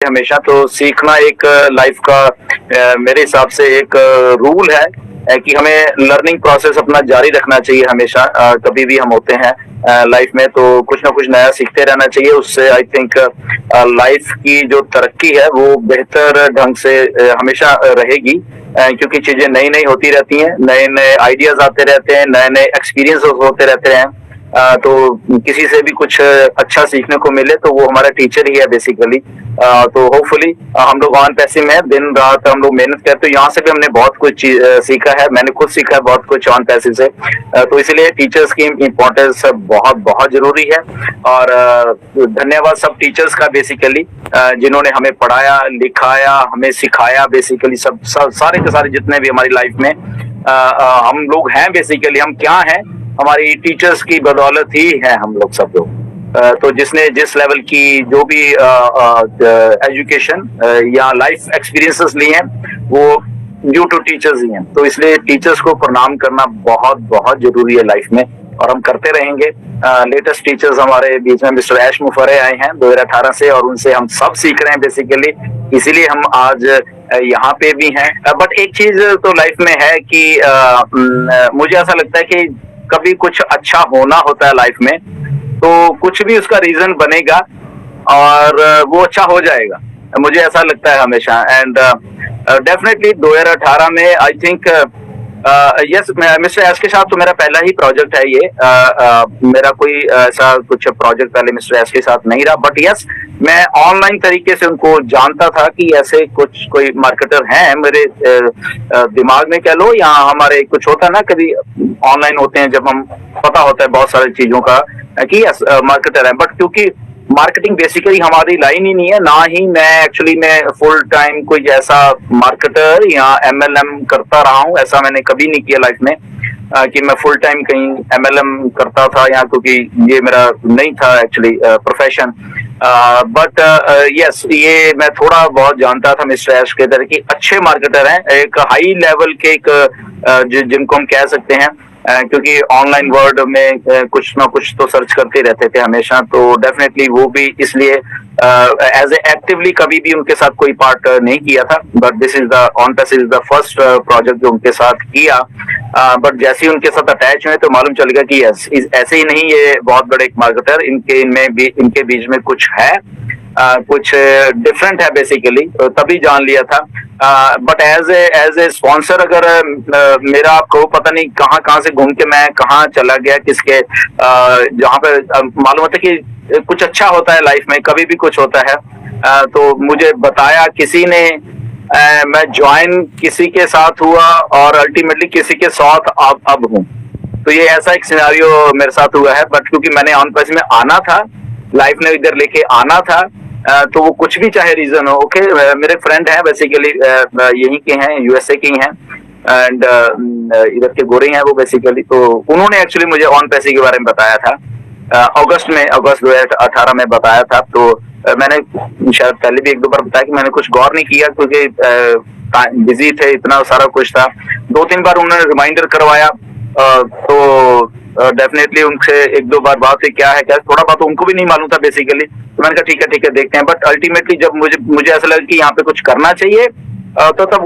हमेशा। तो सीखना एक लाइफ का मेरे हिसाब से एक रूल है कि हमें लर्निंग प्रोसेस अपना जारी रखना चाहिए हमेशा। कभी भी हम होते हैं लाइफ में तो कुछ ना कुछ नया सीखते रहना चाहिए। उससे आई थिंक लाइफ की जो तरक्की है वो बेहतर ढंग से हमेशा रहेगी, क्योंकि चीजें नई नई होती रहती हैं, नए नए आइडियाज आते रहते हैं, नए नए एक्सपीरियंस होते रहते हैं। तो किसी से भी कुछ अच्छा सीखने को मिले तो वो हमारा टीचर ही है बेसिकली। तो होपफुली हम लोग ऑन पैसे में दिन रात हम लोग मेहनत करते, तो यहाँ से भी हमने बहुत कुछ सीखा है। मैंने खुद सीखा है बहुत कुछ ऑन पैसे से। तो इसलिए टीचर्स की इम्पोर्टेंस बहुत बहुत जरूरी है। और धन्यवाद सब टीचर्स का बेसिकली, जिन्होंने हमें पढ़ाया लिखाया हमें सिखाया बेसिकली। सब सारे के सारे जितने भी हमारी लाइफ में हम लोग हैं बेसिकली, हम क्या हैं हमारी टीचर्स की बदौलत ही है हम लोग सब लोग। तो जिसने जिस लेवल की जो भी एजुकेशन या लाइफ एक्सपीरियंसेस लिए हैं वो ड्यू टू टीचर्स ही हैं। तो इसलिए टीचर्स को प्रणाम करना बहुत बहुत जरूरी है लाइफ में, और हम करते रहेंगे। लेटेस्ट टीचर्स हमारे बीच में मिस्टर ऐश मुफरे आए हैं 2018 से, और उनसे हम सब सीख रहे हैं बेसिकली। इसीलिए हम आज यहाँ पे भी हैं। बट एक चीज तो लाइफ में है कि मुझे ऐसा लगता है कि कभी कुछ अच्छा होना होता है लाइफ में तो कुछ भी उसका रीजन बनेगा और वो अच्छा हो जाएगा, मुझे ऐसा लगता है हमेशा। एंड डेफिनेटली 2018 में I think yes, mister S के साथ तो मेरा पहला ही प्रोजेक्ट है ये। मेरा कोई ऐसा कुछ प्रोजेक्ट पहले मिस्टर एस के साथ नहीं रहा, बट यस मैं ऑनलाइन तरीके से उनको जानता था कि ऐसे कुछ कोई मार्केटर हैं मेरे दिमाग में कह लो, या हमारे कुछ होता है ना कभी ऑनलाइन होते हैं जब हम पता होता है बहुत सारी चीजों का कि यस मार्केटर है। बट क्योंकि मार्केटिंग बेसिकली हमारी लाइन ही नहीं है, ना ही मैं एक्चुअली मैं फुल टाइम कोई ऐसा मार्केटर या एमएलएम करता रहा हूँ, ऐसा मैंने कभी नहीं किया लाइफ में कि मैं फुल टाइम कहीं एमएलएम करता था, या क्योंकि ये मेरा नहीं था एक्चुअली प्रोफेशन। बट यस ये मैं थोड़ा बहुत जानता था मिस्टर ऐश के तरह की अच्छे मार्केटर हैं, एक हाई लेवल के एक जिनको हम कह सकते हैं, क्योंकि ऑनलाइन वर्ल्ड में कुछ ना कुछ तो सर्च करते रहते थे हमेशा। तो डेफिनेटली वो भी इसलिए एज ए एक्टिवली कभी भी उनके साथ कोई पार्ट नहीं किया था, but this is the on passage is the first project जो उनके साथ किया। बट जैसे ही उनके साथ अटैच हुए तो मालूम चल गया कि यस ऐसे ही नहीं, ये बहुत बड़े एक मार्केटर, इनके बीच में कुछ है, कुछ डिफरेंट है बेसिकली, तभी जान लिया था। बट एज ए स्पॉन्सर अगर मेरा आपको पता नहीं कहाँ कहाँ से घूम के मैं कहाँ चला गया किसके जहाँ पे मालूम होता है कि कुछ अच्छा होता है लाइफ में, कभी भी कुछ होता है। तो मुझे बताया किसी ने, मैं ज्वाइन किसी के साथ हुआ और अल्टीमेटली किसी के साथ अब हूँ। तो ये ऐसा एक सिनेरियो मेरे साथ हुआ है। बट क्योंकि मैंने ऑन पैसे में आना था, लाइफ ने इधर लेके आना था, तो वो कुछ भी चाहे रीजन हो। ओके मेरे फ्रेंड हैं बेसिकली, यहीं के हैं, यूएसए के हैं, एंड इधर के गोरे हैं वो बेसिकली। तो उन्होंने एक्चुअली मुझे ऑन पैसे के बारे में बताया था अगस्त 2018 में बताया था। तो मैंने शायद पहले भी एक दो बार बताया कि मैंने कुछ गौर नहीं किया क्योंकि बिजी थे, इतना सारा कुछ था। 2-3 बार उन्होंने रिमाइंडर करवाया, तो डेफिनेटली उनसे 1-2 बार बात हुई क्या है थोड़ा बात उनको भी नहीं मालूम था बेसिकली। तो मैंने कहा ठीक है देखते हैं। बट अल्टीमेटली जब मुझे ऐसा लगा कि यहाँ पे कुछ करना चाहिए, तो तब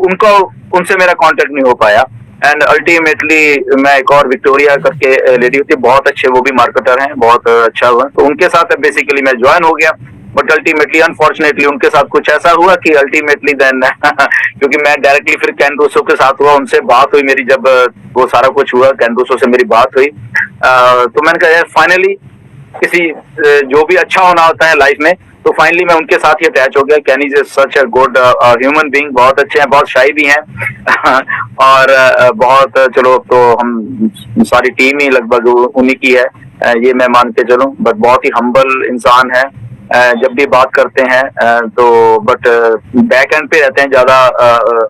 उनसे मेरा कांटेक्ट नहीं हो पाया। एंड अल्टीमेटली मैं एक और विक्टोरिया करके लेडी होती है, बहुत अच्छे वो भी मार्केटर हैं, बहुत अच्छा हुआ, तो उनके साथ बेसिकली मैं ज्वाइन हो गया। बट अल्टीमेटली अनफॉर्चुनेटली उनके साथ कुछ ऐसा हुआ कि अल्टीमेटली देन क्योंकि मैं डायरेक्टली फिर कैन रूसो के साथ हुआ, उनसे बात हुई मेरी, जब वो सारा कुछ हुआ कैन रूसो से मेरी बात हुई। तो मैंने कहा फाइनली किसी जो भी अच्छा होना होता है लाइफ में, तो फाइनली मैं उनके साथ ही अटैच हो गया। Can is such a good human being, बहुत अच्छे हैं, बहुत शाई भी हैं और बहुत चलो तो हम सारी टीम ही लगभग उन्हीं की है, ये मैं मान के चलूं। बट बहुत ही हम्बल इंसान है, जब भी बात करते हैं तो बट बैक एंड पे रहते हैं, ज्यादा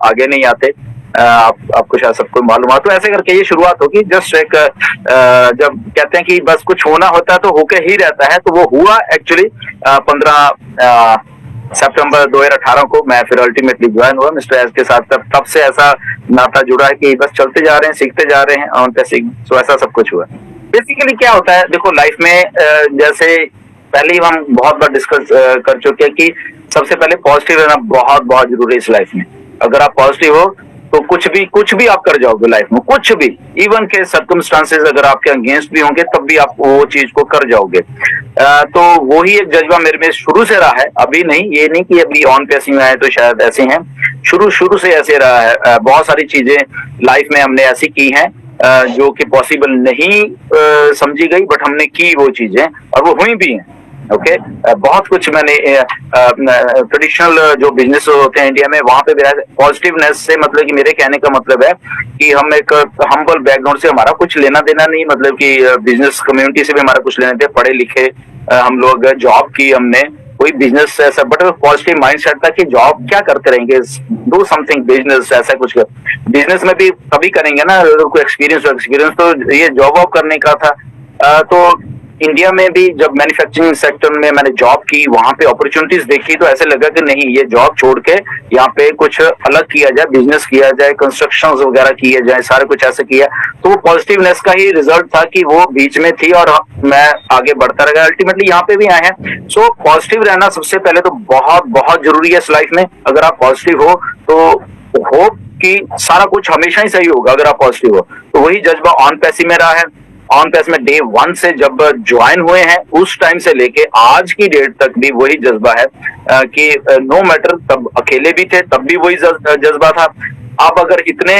आगे नहीं आते। आपको शायद सबको मालूम है। तो ऐसे करके ये शुरुआत होगी। जस्ट एक जब कहते हैं कि बस कुछ होना होता है तो होके ही रहता है, तो वो हुआ एक्चुअली 15 सितंबर 2018 को मैं फिर अल्टीमेटली ज्वाइन हुआ मिस्टर एस के साथ। तब से ऐसा नाता जुड़ा है कि बस चलते जा रहे हैं, सीखते जा रहे हैं ऑन पैसे। सो ऐसा सब कुछ हुआ। बेसिकली क्या होता है देखो लाइफ में, जैसे पहले ही हम बहुत बार डिस्कस कर चुके हैं कि सबसे पहले पॉजिटिव रहना बहुत बहुत जरूरी है इस लाइफ में। अगर आप पॉजिटिव हो तो कुछ भी आप कर जाओगे लाइफ में, कुछ भी, इवन के सर्कमस्टांसेस अगर आपके अगेंस्ट भी होंगे तब भी आप वो चीज को कर जाओगे। तो वो ही एक जज्बा मेरे में शुरू से रहा है, अभी नहीं, ये नहीं कि अभी ऑन पैसिंग में आए तो शायद ऐसे हैं, शुरू शुरू से ऐसे रहा है। बहुत सारी चीजें लाइफ में हमने ऐसी की हैं जो कि पॉसिबल नहीं समझी गई, बट हमने की वो चीजें और वो हुई भी हैं। ओके, बहुत कुछ मैंने ट्रेडिशनल जो बिजनेस होते हैं इंडिया में वहां पे पॉजिटिवनेस से मतलब कि मेरे कहने का मतलब है कि हम एक हम्बल बैकग्राउंड से, हमारा कुछ लेना देना नहीं, मतलब कि बिजनेस कम्युनिटी से भी हमारा कुछ लेना देना, पढ़े लिखे हम लोग, जॉब की हमने, कोई बिजनेस ऐसा, बट पॉजिटिव माइंडसेट था कि जॉब क्या करते रहेंगे, डू समथिंग बिजनेस, ऐसा कुछ बिजनेस में भी तभी करेंगे ना अगर कोई एक्सपीरियंस तो ये जॉब वॉब करने का था। तो इंडिया में भी जब मैन्युफैक्चरिंग सेक्टर में मैंने जॉब की, वहां पे अपॉर्चुनिटीज देखी तो ऐसे लगा कि नहीं, ये जॉब छोड़ के यहाँ पे कुछ अलग किया जाए, बिजनेस किया जाए, कंस्ट्रक्शन वगैरह किए जाए, सारे कुछ ऐसे किया। तो वो पॉजिटिवनेस का ही रिजल्ट था कि वो बीच में थी और मैं आगे बढ़ता रहा, अल्टीमेटली यहाँ पे भी आए हैं। सो पॉजिटिव रहना सबसे पहले तो बहुत बहुत जरूरी है इस लाइफ में। अगर आप पॉजिटिव हो तो होप कि सारा कुछ हमेशा ही सही होगा अगर आप पॉजिटिव हो। तो वही जज्बा ऑन पैसी में रहा है। ऑन पैस में डे 1 से जब ज्वाइन हुए हैं उस टाइम से लेके आज की डेट तक भी वही जज्बा है कि नो मैटर, तब अकेले भी थे तब भी वही जज्बा था, अब अगर इतने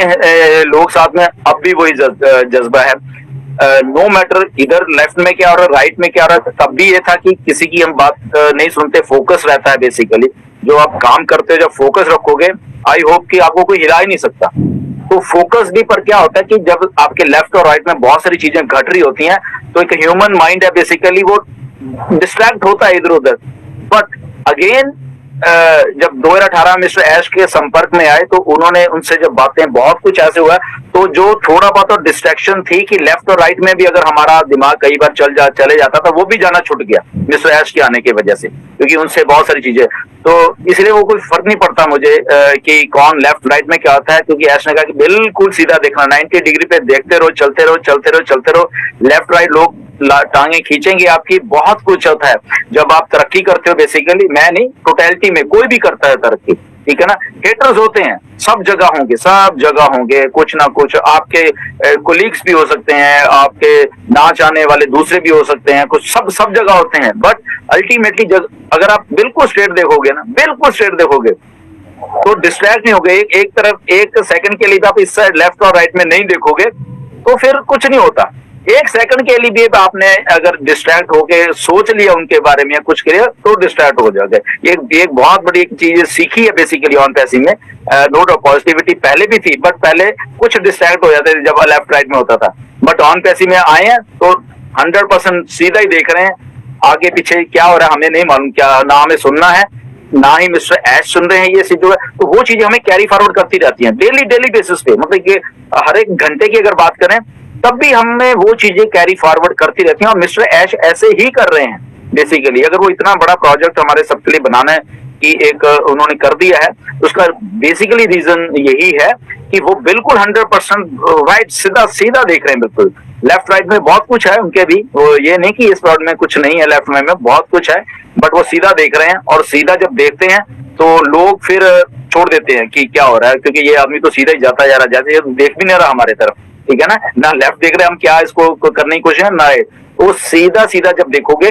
लोग साथ में अब भी वही जज्बा है। नो मैटर इधर लेफ्ट में क्या हो रहा है, राइट में क्या हो रहा है, तब भी ये था कि किसी की हम बात नहीं सुनते, फोकस रहता है। बेसिकली जो आप काम करते हो, जब फोकस रखोगे, आई होप कि आपको कोई हिला ही नहीं सकता। तो फोकस भी पर क्या होता है कि जब आपके लेफ्ट और राइट में बहुत सारी चीजें घट रही होती हैं तो एक ह्यूमन माइंड है बेसिकली, वो डिस्ट्रैक्ट होता है इधर उधर। बट अगेन जब 2018 मिस्टर ऐश के संपर्क में आए तो उन्होंने उनसे जब बातें, बहुत कुछ ऐसे हुआ तो जो थोड़ा बहुत डिस्ट्रैक्शन थी कि लेफ्ट और राइट में भी अगर हमारा दिमाग कई बार चले जाता था, वो भी जाना छूट गया मिस्टर ऐश के आने की वजह से, क्योंकि उनसे बहुत सारी चीजें, तो इसलिए वो कोई फर्क नहीं पड़ता मुझे कि कौन लेफ्ट राइट में क्या होता है, क्योंकि ऐश ने कहा कि बिल्कुल सीधा देखना, 90 डिग्री पे देखते रहो, चलते रहो चलते रहो चलते रहो। लेफ्ट राइट लोग टांगे खींचेंगे आपकी, बहुत कुछ होता है जब आप तरक्की करते हो। बेसिकली मैं नहीं, टोटलिटी में कोई भी करता है तरक्की, ठीक है ना। हेटर्स होते हैं, सब जगह होंगे, कुछ ना कुछ आपके कोलीग्स भी हो सकते हैं, आपके ना चाहने वाले दूसरे भी हो सकते हैं, कुछ सब जगह होते हैं। बट अल्टीमेटली अगर आप बिल्कुल स्ट्रेट देखोगे ना, बिल्कुल स्ट्रेट देखोगे तो डिस्ट्रैक्ट नहीं होगे, एक तरफ एक सेकंड के लिए आप इस साइड लेफ्ट और राइट में नहीं देखोगे तो फिर कुछ नहीं होता। एक सेकंड के लिए भी आपने अगर डिस्ट्रैक्ट होके सोच लिया उनके बारे में कुछ किया तो डिस्ट्रैक्ट हो जाओगे। एक बहुत बड़ी चीज सीखी है बेसिकली ऑन पैसिंग में। नोट ऑफ पॉजिटिविटी पहले भी थी, बट पहले कुछ डिस्ट्रैक्ट हो जाते थे जब लेफ्ट राइट में होता था। बट ऑन पैसिंग में आए हैं तो 100% सीधा ही देख रहे हैं, आगे पीछे क्या हो रहा है हमें नहीं मालूम, क्या ना हमें सुनना है ना ही मिस्टर ऐश सुन रहे हैं ये जो है। तो वो चीजें हमें कैरी फॉरवर्ड करती रहती हैं डेली बेसिस पे, मतलब कि हर एक घंटे की अगर बात करें तब भी हमें वो चीजें कैरी फॉरवर्ड करती रहती हैं। और मिस्टर ऐश ऐसे ही कर रहे हैं बेसिकली। अगर वो इतना बड़ा प्रोजेक्ट हमारे सबके लिए बनाना है कि एक उन्होंने कर दिया है, उसका बेसिकली रीजन यही है कि वो बिल्कुल 100% राइट, सीधा देख रहे हैं। बिल्कुल लेफ्ट राइट में बहुत कुछ है उनके भी, वो ये नहीं कि इस प्रोजेक्ट में कुछ नहीं है, लेफ्ट में बहुत कुछ है, बट वो सीधा देख रहे हैं। और सीधा जब देखते हैं तो लोग फिर छोड़ देते हैं कि क्या हो रहा है, क्योंकि ये आदमी तो सीधा ही जाता जा रहा है, जैसे ये देख भी नहीं रहा हमारे तरफ, ठीक है ना लेफ्ट देख रहे हैं हम, क्या इसको करने की कोशिश है ना, वो सीधा जब देखोगे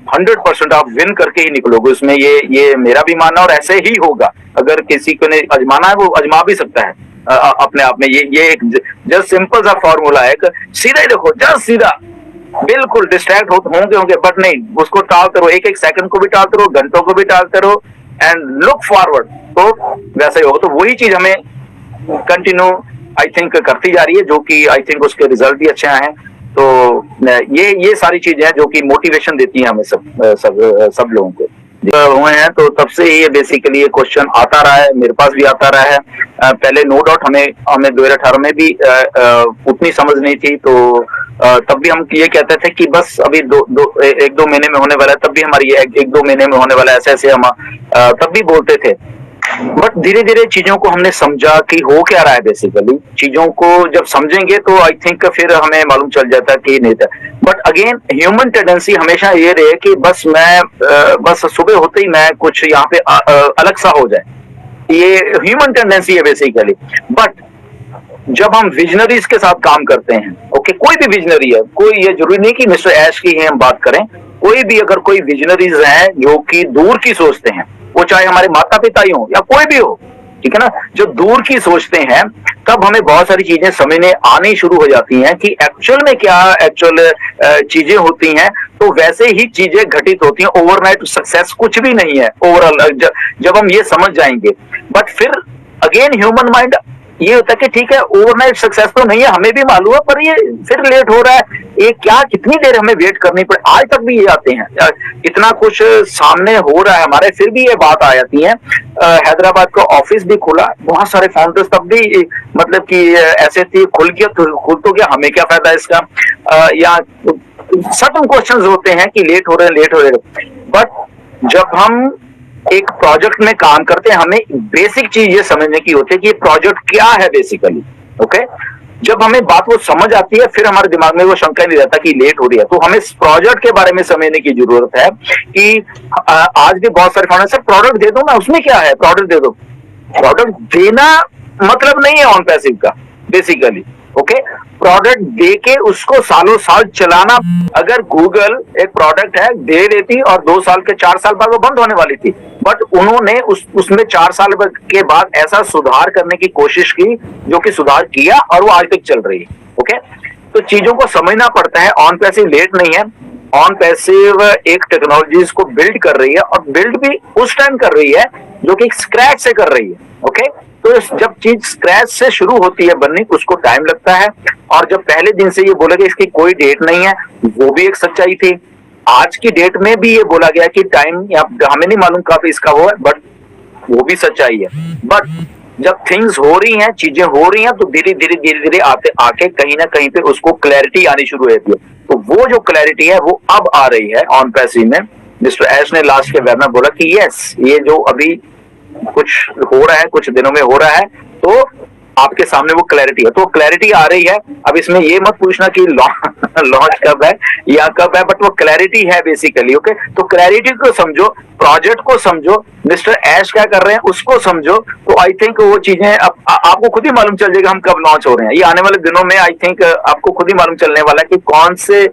100% आप विन करके ही निकलोगे उसमें। ये मेरा भी मानना, और ऐसे ही होगा। अगर किसी को ने आजमाना है वो आजमा भी सकता है अपने आप में। ये एक जस्ट सिंपल सा फॉर्मूला है, सीधा ही देखो, जस्ट सीधा, बिल्कुल डिस्ट्रैक्ट होंगे बट नहीं, उसको टालते रहो, एक सेकंड को भी टालते रहो, घंटों को भी टालते रहो, एंड लुक फॉरवर्ड, तो वैसा ही होगा। तो वही चीज हमें कंटिन्यू आई थिंक करती जा रही है, जो कि आई थिंक उसके रिजल्ट भी अच्छे आए हैं। तो ये सारी चीजें हैं जो कि मोटिवेशन देती हैं हमें सब लोगों को हुए हैं। तो तब से ये बेसिकली ये क्वेश्चन आता रहा है, मेरे पास भी आता रहा है। पहले नो डाउट हमें 2018 में भी उतनी समझ नहीं थी, तो तब भी हम ये कहते थे कि बस अभी एक दो महीने में होने वाला है, तब भी हमारी एक दो महीने में होने वाला है, ऐसे हम तब भी बोलते थे। बट धीरे धीरे चीजों को हमने समझा कि हो क्या रहा है। बेसिकली चीजों को जब समझेंगे तो आई थिंक फिर हमें मालूम चल जाता है कि नहीं था। बट अगेन ह्यूमन टेंडेंसी हमेशा ये रहे कि बस मैं बस सुबह होते ही मैं कुछ यहाँ पे अलग सा हो जाए, ये ह्यूमन टेंडेंसी है बेसिकली। बट जब हम विजनरीज के साथ काम करते हैं, ओके, कोई भी विजनरी है, कोई ये जरूरी नहीं कि मिस्टर ऐश की ही हम बात करें, कोई भी अगर कोई विजनरीज हैं जो कि दूर की सोचते हैं, वो चाहे हमारे माता पिता ही हो या कोई भी हो, ठीक है ना, जो दूर की सोचते हैं, तब हमें बहुत सारी चीजें समझने आनी शुरू हो जाती हैं कि एक्चुअल में क्या एक्चुअल चीजें होती हैं। तो वैसे ही चीजें घटित होती हैं। ओवरनाइट सक्सेस कुछ भी नहीं है ओवरऑल, जब हम ये समझ जाएंगे। बट फिर अगेन ह्यूमन माइंड ये होता है कि ठीक है, ओवरनाइट सक्सेस तो नहीं है, हमें भी मालूम है, पर ये फिर लेट हो रहा है, ये क्या, कितनी देर हमें वेट करनी पड़े। आज तक भी ये आते हैं, इतना कुछ सामने हो रहा है हमारे, फिर भी ये बात आ जाती है। हैदराबाद का ऑफिस भी खुला, बहुत सारे फाउंडर्स तब भी मतलब कि ऐसे थे, खुल तो गया, हमें क्या फायदा इसका। या सर्टेन क्वेश्चंस होते हैं कि लेट हो रहे हैं, लेट हो रहे हैं। बट जब हम एक प्रोजेक्ट में काम करते हैं, हमें बेसिक चीज ये समझने की होती है कि ये प्रोजेक्ट क्या है बेसिकली, ओके। जब हमें बात वो समझ आती है, फिर हमारे दिमाग में वो शंका नहीं रहता कि लेट हो रही है। तो हमें इस प्रोजेक्ट के बारे में समझने की जरूरत है कि आज भी बहुत सारे फाउंडर सर प्रोडक्ट दे दो ना, उसमें क्या है, प्रोडक्ट दे दो। प्रोडक्ट देना मतलब नहीं है ऑन पैसिव का बेसिकली, ओके। प्रोडक्ट दे के उसको सालों साल चलाना, अगर गूगल एक प्रोडक्ट है दे देती और 2 साल के 4 साल बाद वो बंद होने वाली थी, बट उन्होंने उसमें 4 साल के बाद ऐसा सुधार करने की कोशिश की जो कि सुधार किया और वो आज तक चल रही है, ओके। तो चीजों को समझना पड़ता है। ऑन पैसिव लेट नहीं है। ऑन पैसिव एक टेक्नोलॉजीज को बिल्ड कर रही है, और बिल्ड भी उस टाइम कर रही है जो कि स्क्रैच से कर रही है, ओके। तो जब चीज स्क्रैच से शुरू होती है बननी, उसको टाइम लगता है। और जब पहले दिन से ये बोला गया इसकी कोई डेट नहीं है, वो भी एक सच्चाई थी। आज की डेट में भी ये बोला गया कि टाइम, या हमें नहीं मालूम कब इसका वो है, बट वो भी सच्चाई है। बट जब थिंग्स हो रही हैं, चीजें हो रही हैं, तो धीरे धीरे आते आके कहीं ना कहीं पे उसको क्लैरिटी आनी शुरू हो जाती है। तो वो जो क्लैरिटी है वो अब आ रही है ऑन पैसिव में। मिस्टर एश ने लास्ट के वेब में बोला कि यस, ये जो अभी कुछ हो रहा है, कुछ दिनों में हो रहा है, तो आपके सामने वो क्लैरिटी है। तो क्लैरिटी आ रही है। अब इसमें ये मत पूछना कि लॉन्च कब है या कब है, बट वो क्लैरिटी है बेसिकली, ओके। तो क्लैरिटी को समझो, प्रोजेक्ट को समझो, मिस्टर ऐश क्या कर रहे हैं उसको समझो। तो आई थिंक वो चीजें अब आपको खुद ही मालूम चल जाएगा हम कब लॉन्च हो रहे हैं। ये आने वाले दिनों में आई थिंक आपको खुद ही मालूम चलने वाला है कि कौन से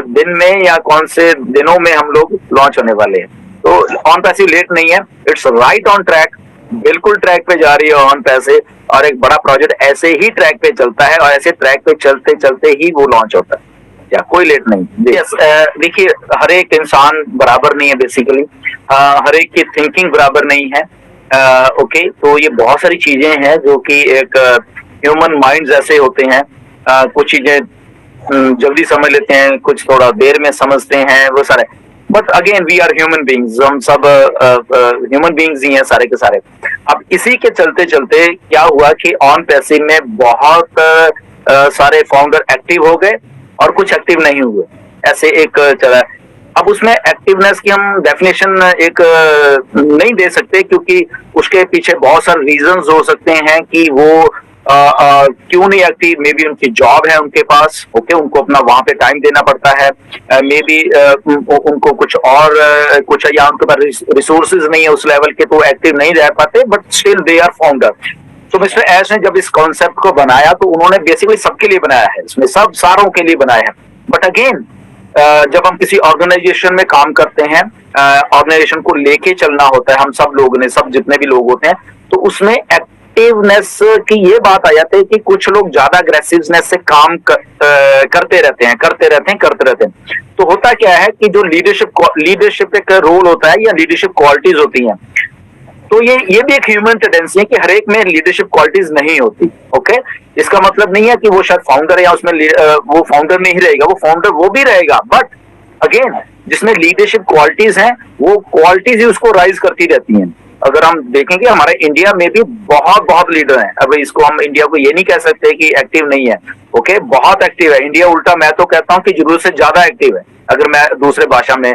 दिन में या कौन से दिनों में हम लोग लॉन्च होने वाले हैं। तो ऑन पैसिव लेट नहीं है, इट्स राइट ऑन ट्रैक, बिल्कुल ट्रैक पे जा रही है ऑन पैसिव। और एक बड़ा प्रोजेक्ट ऐसे ही ट्रैक पे चलता है, और ऐसे ट्रैक पे चलते चलते ही वो लॉन्च होता है, या कोई लेट नहीं। यस, देखिए, हर एक इंसान बराबर नहीं है बेसिकली, हर एक की थिंकिंग बराबर नहीं है, ओके। तो ये बहुत सारी चीजें हैं जो कि एक ह्यूमन माइंड ऐसे होते हैं, कुछ चीजें जल्दी समझ लेते हैं, कुछ थोड़ा देर में समझते हैं, वो सारे। But again we are human beings, हम सब ह्यूमन बींग्स ही हैं सारे के सारे। अब इसी के चलते चलते क्या हुआ कि ऑन पैसिव में बहुत सारे फाउंडर एक्टिव हो गए और कुछ एक्टिव नहीं हुए, ऐसे एक चला। अब उसमें एक्टिवनेस की हम डेफिनेशन एक नहीं दे सकते, क्योंकि उसके पीछे बहुत सारे रीजंस हो सकते हैं कि वो क्यों नहीं एक्टिव। मे बी उनकी जॉब है उनके पास, ओके, उनको अपना वहां पे टाइम देना पड़ता है। मे बी उनको कुछ और कुछ, या उनके पास रिसोर्सेज नहीं है उस लेवल के, तो एक्टिव नहीं रह पाते, but still they are founder. तो मिस्टर एश ने जब इस कॉन्सेप्ट को बनाया तो उन्होंने बेसिकली सबके लिए बनाया है, इसमें सब सारों के लिए बनाया है। बट अगेन जब हम किसी ऑर्गेनाइजेशन में काम करते हैं, ऑर्गेनाइजेशन को लेके चलना होता है, हम सब लोग ने, सब जितने भी लोग होते हैं, तो उसमें एक्टिवनेस की ये बात आ जाती है कि कुछ लोग ज्यादा अग्रेसिवनेस से काम करते रहते हैं। तो होता क्या है कि जो लीडरशिप एक रोल होता है, या लीडरशिप क्वालिटीज होती हैं, तो ये भी एक ह्यूमन टेंडेंसी है कि हर एक में लीडरशिप क्वालिटीज नहीं होती, ओके। इसका मतलब नहीं है कि वो शायद फाउंडर है या उसमें वो फाउंडर नहीं रहेगा, वो फाउंडर वो भी रहेगा, बट अगेन जिसमें लीडरशिप क्वालिटीज हैं, वो क्वालिटीज ही उसको राइज करती रहती हैं। अगर हम देखेंगे हमारे इंडिया में भी बहुत लीडर हैं। अब इसको हम इंडिया को ये नहीं कह सकते कि एक्टिव नहीं है, ओके, बहुत एक्टिव है इंडिया। उल्टा मैं तो कहता हूँ कि जरूरत से ज्यादा एक्टिव है, अगर मैं दूसरे भाषा में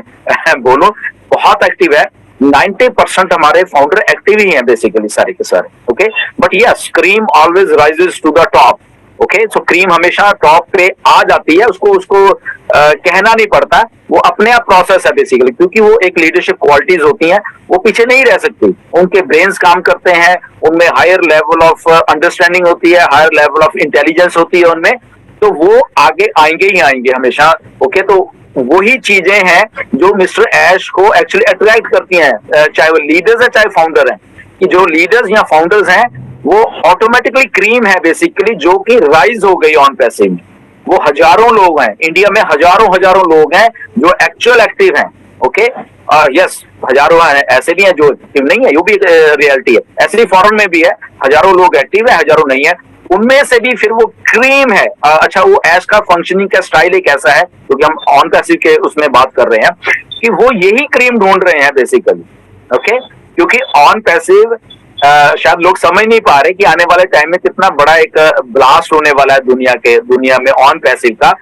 बोलूं, बहुत एक्टिव है। 90% हमारे फाउंडर एक्टिव ही हैं बेसिकली सारे के सारे। Okay, but yes, cream always rises to the top. Okay, so cream हमेशा टॉप पे आ जाती है, उसको उसको कहना नहीं पड़ता, वो अपने आप प्रोसेस है बेसिकली, क्योंकि वो एक लीडरशिप क्वालिटीज होती हैं, वो पीछे नहीं रह सकती। उनके ब्रेन्स काम करते हैं, उनमें हायर लेवल ऑफ अंडरस्टैंडिंग होती है, हायर लेवल ऑफ इंटेलिजेंस होती है उनमें, तो वो आगे आएंगे ही आएंगे हमेशा। ओके, तो वही चीजें हैं जो मिस्टर ऐश को एक्चुअली अट्रैक्ट करती हैं, चाहे वो लीडर्स है चाहे फाउंडर है, कि जो लीडर्स या फाउंडर्स हैं वो ऑटोमेटिकली क्रीम है बेसिकली, जो कि राइज हो गई ऑन पैसिव में। वो हजारों लोग हैं इंडिया में, हजारों हजारों लोग हैं जो एक्चुअल एक्टिव हैं। ओके, यस, हजारों हैं, ऐसे भी हैं जो एक्टिव नहीं है, वो भी रियलिटी है। ऐसे ही फॉरेन में भी है, हजारों लोग एक्टिव है, हजारों नहीं है, उनमें से भी फिर वो क्रीम है। अच्छा, वो ऐश का फंक्शनिंग का स्टाइल एक ऐसा है, क्योंकि हम ऑन पैसिव के उसमें बात कर रहे हैं, कि वो यही क्रीम ढूंढ रहे हैं बेसिकली। ओके, क्योंकि ऑन पैसिव शायद लोग समझ नहीं पा रहे कि आने वाले टाइम में कितना बड़ा एक ब्लास्ट होने वाला है दुनिया में ऑन पैसिव का।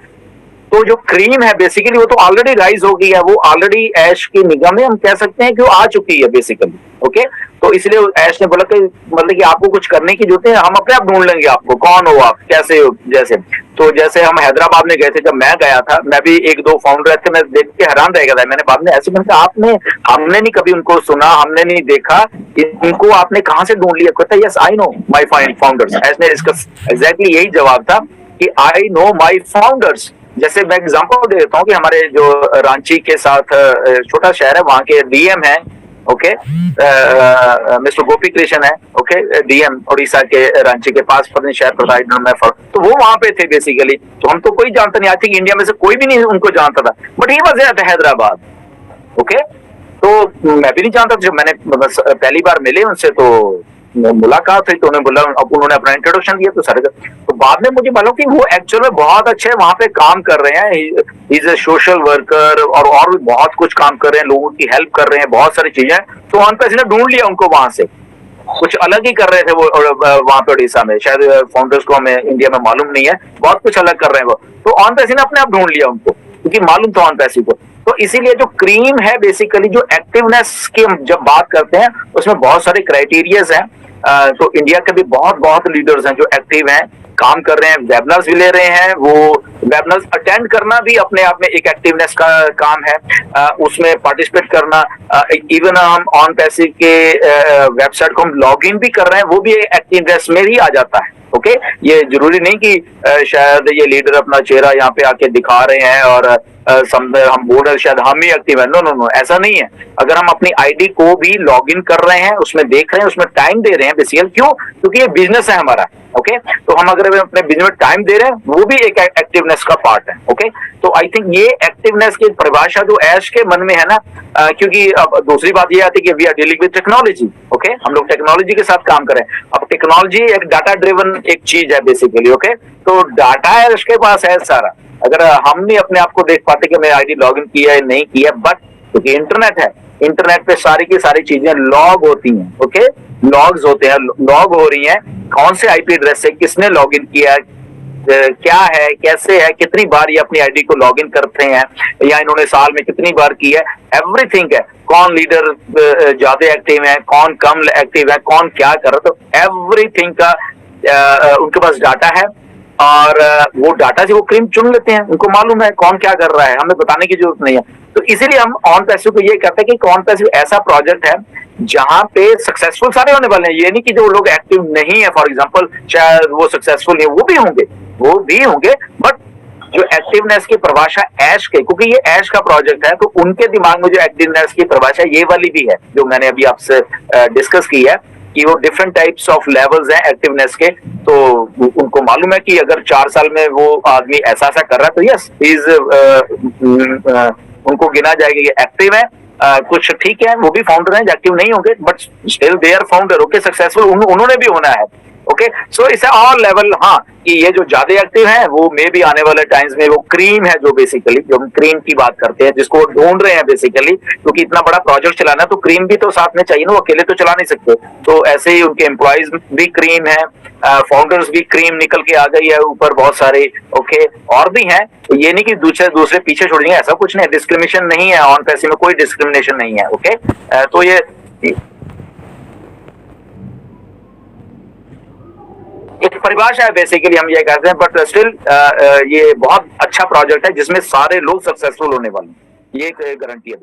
तो जो क्रीम है बेसिकली वो तो ऑलरेडी राइज हो गई है, वो ऑलरेडी ऐश की निगाह में हम कह सकते हैं कि वो आ चुकी है बेसिकली। ओके, तो इसलिए ऐश ने बोला कि मतलब कि आपको कुछ करने की जरूरत है, हम अपने आप ढूंढ लेंगे आपको, कौन हो आप, कैसे हो। जैसे तो जैसे हम हैदराबाद में गए थे, जब मैं गया था, मैं भी एक दो फाउंडर थे, मैं देख के हैरान रह गया था। मैंने बाद में ऐसे मैंने कहा, आपने हमने नहीं कभी उनको सुना, हमने नहीं देखा, इनको आपने कहाँ से ढूंढ लिया? कहता yes I know my founders. ऐसे इसका एग्जैक्टली यही जवाब था कि आई नो माई फाउंडर्स। जैसे मैं एग्जांपल दे देता हूँ कि हमारे जो रांची के साथ छोटा शहर है, वहाँ के डीएम है, ओके, मिस्टर गोपी कृष्ण है, ओके, डीएम उड़ीसा के रांची के पास, पत्नी शहर प्रताप में, तो वो वहां पे थे बेसिकली। तो हम तो कोई जानता नहीं, आई थिंक इंडिया में से कोई भी नहीं उनको जानता था, but he was at Hyderabad. Okay, तो मैं भी नहीं जानता, जब मैंने पहली बार मिले उनसे तो मुलाकात हुई, तो उन्हें बोला, अब उन्होंने अपना इंट्रोडक्शन दिया, तो सारे, तो बाद में मुझे मालूम कि वो एक्चुअल में बहुत अच्छे वहां पे काम कर रहे हैं, इज ए सोशल वर्कर, और भी बहुत कुछ काम कर रहे हैं, लोगों की हेल्प कर रहे हैं, बहुत सारी चीजें। तो ऑन पैसिव ने ढूंढ लिया उनको, वहां से कुछ अलग ही कर रहे थे वो वहां पे उड़ीसा में, शायद फाउंडर्स को हमें इंडिया में मालूम नहीं है, बहुत कुछ अलग कर रहे हैं वो। तो ऑन पैसिव ने अपने आप ढूंढ लिया उनको, क्योंकि मालूम था ऑन पैसिव को। तो इसीलिए जो क्रीम है बेसिकली, जो एक्टिवनेस की हम जब बात करते हैं, उसमें बहुत सारे क्राइटेरियाज हैं। तो इंडिया के भी बहुत बहुत लीडर्स हैं जो एक्टिव हैं, काम कर रहे हैं, वेबिनार्स भी ले रहे हैं। वो वेबिनार्स अटेंड करना भी अपने आप में एक एक्टिवनेस का काम है, उसमें पार्टिसिपेट करना। इवन हम ऑन पैसिव के वेबसाइट को हम लॉग इन भी कर रहे हैं, वो भी एक्टिवनेस में ही आ जाता है। ओके, ये जरूरी नहीं कि शायद ये लीडर अपना चेहरा यहाँ पे आके दिखा रहे हैं और हम बोल रहे शायद हम ही एक्टिव है। नो नो नो, ऐसा नहीं है। अगर हम अपनी आईडी को भी लॉग इन कर रहे हैं, उसमें देख रहे हैं, उसमें टाइम दे रहे हैं बेसिकली, क्यों? क्योंकि ये बिजनेस है हमारा। ओके, तो हम अगर अपने बिजनेस में टाइम दे रहे हैं, वो भी एक एक्टिवनेस का पार्ट है। ओके, तो आई थिंक ये एक्टिवनेस की परिभाषा जो ऐश के मन में है ना, क्योंकि अब दूसरी बात ये आती है कि we are dealing with technology. Okay, हम लोग टेक्नोलॉजी के साथ काम करें। अब टेक्नोलॉजी एक डाटा ड्रिवन एक चीज है बेसिकली। ओके, तो डाटा है उसके पास है सारा। अगर हम नहीं अपने आप को देख पाते कि मैं आईडी लॉग इन किया है नहीं किया, बट क्योंकि इंटरनेट है, इंटरनेट पे सारी की सारी चीजें लॉग होती हैं। ओके, लॉग्स होते हैं, लॉग हो रही हैं, कौन से आईपी एड्रेस से किसने लॉग इन किया, क्या है, कैसे है, कितनी बार ये अपनी आईडी को लॉग इन करते हैं, या इन्होंने साल में कितनी बार की है, एवरीथिंग है। कौन लीडर ज्यादा एक्टिव है, कौन कम एक्टिव है, कौन क्या कर रहा है, तो एवरीथिंग का उनके पास डाटा है। और वो डाटा से वो क्रीम चुन लेते हैं, उनको मालूम है कौन क्या कर रहा है, हमें बताने की जरूरत नहीं है। तो इसीलिए हम ऑन पैसिव को ये कहते हैं कि ऑन पैसिव ऐसा प्रोजेक्ट है जहां पे सक्सेसफुल सारे होने वाले हैं। ये नहीं कि जो लोग एक्टिव नहीं है, फॉर एग्जांपल शायद वो सक्सेसफुल नहीं, वो भी होंगे, बट जो एक्टिवनेस की परिभाषा ऐश के, क्योंकि ये ऐश का प्रोजेक्ट है, तो उनके दिमाग में जो एक्टिवनेस की परिभाषा ये वाली भी है जो मैंने अभी आपसे डिस्कस की है, कि वो डिफरेंट टाइप्स ऑफ लेवल्स हैं एक्टिवनेस के। तो उनको मालूम है कि अगर 4 साल में वो आदमी ऐसा ऐसा कर रहा है, तो यस इज उनको गिना जाएगा ये एक्टिव है। कुछ ठीक है, वो भी फाउंडर हैं, एक्टिव नहीं होंगे, but still they are founder. Okay, successful उन्होंने भी होना है। ओके, सो इसे ऑल लेवल, हाँ, कि ये जो ज्यादा एक्टिव है वो मे भी आने वाले टाइम्स में वो क्रीम है, जो बेसिकली जो हम क्रीम की बात करते हैं, जिसको ढूंढ रहे हैं बेसिकली, क्योंकि इतना बड़ा प्रोजेक्ट चलाना तो क्रीम भी तो साथ में चाहिए ना, वो अकेले तो चला नहीं सकते। तो ऐसे ही उनके एम्प्लॉइज भी क्रीम है, फाउंडर्स भी क्रीम निकल के आ गई है ऊपर बहुत सारे, ओके, और भी हैं, तो ये नहीं कि दूसरे दूसरे पीछे छोड़ देंगे, ऐसा कुछ नहीं, डिस्क्रिमिनेशन नहीं है, ऑन पैसे में कोई डिस्क्रिमिनेशन नहीं है, ओके। तो ये एक परिभाषा है बेसिकली, हम ये कहते हैं, बट स्टिल ये बहुत अच्छा प्रोजेक्ट है जिसमें सारे लोग सक्सेसफुल होने वाले हैं, ये एक गारंटी है।